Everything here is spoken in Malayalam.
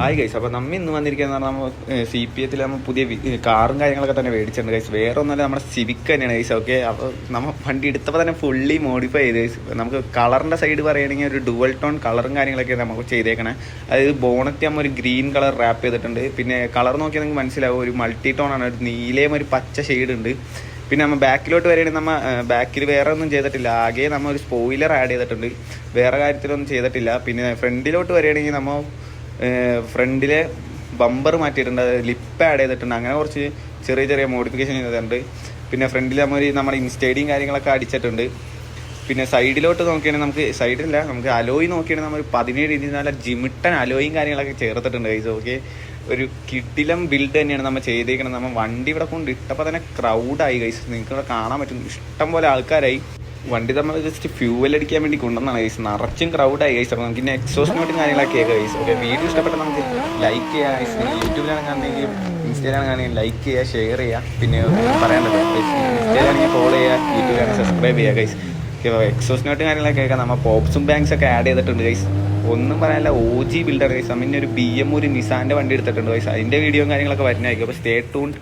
Hi guys. അപ്പോൾ നമ്മൾ ഇന്ന് വന്നിരിക്കുന്നത് നമ്മൾ CPF നമ്മൾ പുതിയ കാറും കാര്യങ്ങളൊക്കെ തന്നെ മേടിച്ചിട്ടുണ്ട് ഗൈസ്. വേറെ ഒന്നുമല്ല, നമ്മുടെ സിവിക് തന്നെയാണ് ഗൈസ്. ഓക്കെ, അപ്പോൾ നമ്മൾ വണ്ടി എടുത്തപ്പോൾ തന്നെ ഫുള്ളി മോഡിഫൈ ചെയ്ത് ഗൈസ്. നമുക്ക് കളറിൻ്റെ സൈഡ് പറയുകയാണെങ്കിൽ ഒരു ഡുവൽ ടോൺ കളറും കാര്യങ്ങളൊക്കെ നമുക്ക് ചെയ്തേക്കണേ. അതായത് ബോണറ്റ് നമ്മൾ ഒരു ഗ്രീൻ കളർ റാപ്പ് ചെയ്തിട്ടുണ്ട്. പിന്നെ കളർ നോക്കിയാൽ നിങ്ങൾക്ക് മനസ്സിലാവും, ഒരു മൾട്ടി ടോൺ ആണ്, ഒരു നീലയും ഒരു പച്ച ഷെയ്ഡ് ഉണ്ട്. പിന്നെ നമ്മൾ ബാക്കിലോട്ട് വരികയാണെങ്കിൽ നമ്മൾ ബാക്കിൽ വേറെ ഒന്നും ചെയ്തിട്ടില്ല, ആകെ നമ്മൾ ഒരു സ്പോയിലർ ആഡ് ചെയ്തിട്ടുണ്ട്, വേറെ കാര്യത്തിലൊന്നും ചെയ്തിട്ടില്ല. പിന്നെ ഫ്രണ്ടിലോട്ട് വരികയാണെങ്കിൽ നമ്മൾ ഫ്രണ്ടിലെ ബമ്പർ മാറ്റിയിട്ടുണ്ട്, ലിപ്പ് ആഡ് ചെയ്തിട്ടുണ്ട്, അങ്ങനെ കുറച്ച് ചെറിയ ചെറിയ മോഡിഫിക്കേഷൻ ചെയ്തിട്ടുണ്ട്. പിന്നെ ഫ്രണ്ടിൽ നമ്മുടെ ഇൻസ്റ്റേഡിയും കാര്യങ്ങളൊക്കെ അടിച്ചിട്ടുണ്ട്. പിന്നെ സൈഡിലോട്ട് നോക്കിയാണെങ്കിൽ നമുക്ക് സൈഡില്ല, നമുക്ക് അലോയി നോക്കിയാണെങ്കിൽ നമ്മൾ 17 ഇഞ്ച് നല്ല ജിമിട്ടൻ അലോയും കാര്യങ്ങളൊക്കെ ചേർത്തിട്ടുണ്ട് ഗൈസ്. ഓക്കെ, ഒരു കിടിലം ബിൽഡ് തന്നെയാണ് നമ്മൾ ചെയ്തേക്കുന്നത്. നമ്മൾ വണ്ടി ഇവിടെ കൊണ്ട് ഇട്ടപ്പോൾ തന്നെ ക്രൗഡായി ഗൈസ്, നിങ്ങൾക്ക് ഇവിടെ കാണാൻ പറ്റും, ഇഷ്ടം പോലെ ആൾക്കാരായി. വണ്ടി നമ്മൾ ജസ്റ്റ് ഫ്യൂവൽ അടിക്കാൻ വേണ്ടി കൊണ്ടുവന്നാണ് ഗൈസ്, നിറച്ചും ക്രൗഡായി ഗൈസ്. അപ്പോൾ നമുക്ക് ഇനി എക്സോസ്റ്റ് നോട്ടും കാര്യങ്ങളൊക്കെ കേൾക്കാം ഗൈസ്. ഓക്കെ, വീഡിയോ ഇഷ്ടപ്പെട്ട നമുക്ക് ലൈക്ക് ചെയ്യുക ഗൈസ്. യൂട്യൂബിലാണ് കാണുന്നെങ്കിൽ ഇൻസ്റ്റയിലാണ് കാണുന്നെങ്കിൽ ലൈക്ക് ചെയ്യുക, ഷെയർ ചെയ്യുക. പിന്നെ പറയാനുള്ളത് ഇൻസ്റ്റയിലാണെങ്കിൽ ഫോളോ ചെയ്യുക, യൂട്യൂബിലാണെങ്കിൽ സബ്സ്ക്രൈബ് ചെയ്യുക ഗൈസ്. ഓക്കെ, എക്സോസ്റ്റ് നോട്ടും കാര്യങ്ങളൊക്കെ കേൾക്കാം. നമ്മൾ പോപ്സും ബാങ്ക്സ് ഒക്കെ ആഡ് ചെയ്തിട്ടുണ്ട് ഗൈസ്. ഒന്നും പറയാനില്ല, OG ബിൽഡർ ഗൈസ്. പിന്നെ ഒരു BM ഒരു നിസാൻ്റെ വണ്ടി എടുത്തിട്ടുണ്ട് ഗൈസ്. അതിൻ്റെ വീഡിയോയും കാര്യങ്ങളൊക്കെ വരുന്നതായിരിക്കും. അപ്പോൾ സ്റ്റേ ട്യൂൺഡ്.